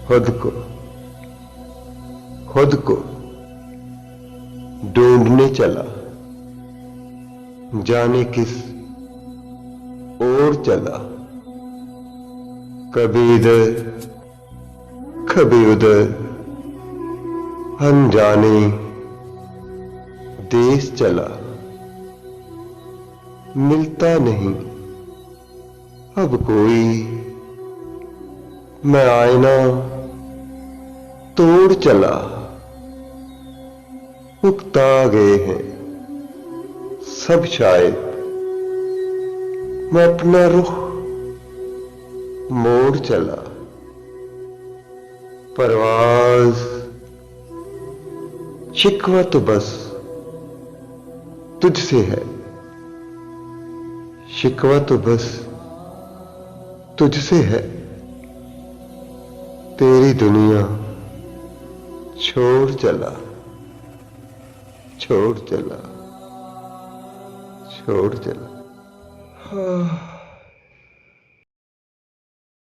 खुद को खुद को ढूंढने चला, जाने किस ओर चला। कभी इधर कभी उधर, अनजाने देश चला। मिलता नहीं अब कोई, मैं आईना तोड़ चला। उकता गए हैं सब शायद, मैं अपना रुख मोड़ चला। परवाज़ शिकवा तो बस तुझसे है, शिकवा तो बस तुझसे है। तेरी दुनिया छोड़ चला, छोड़ चला, छोड़ चला।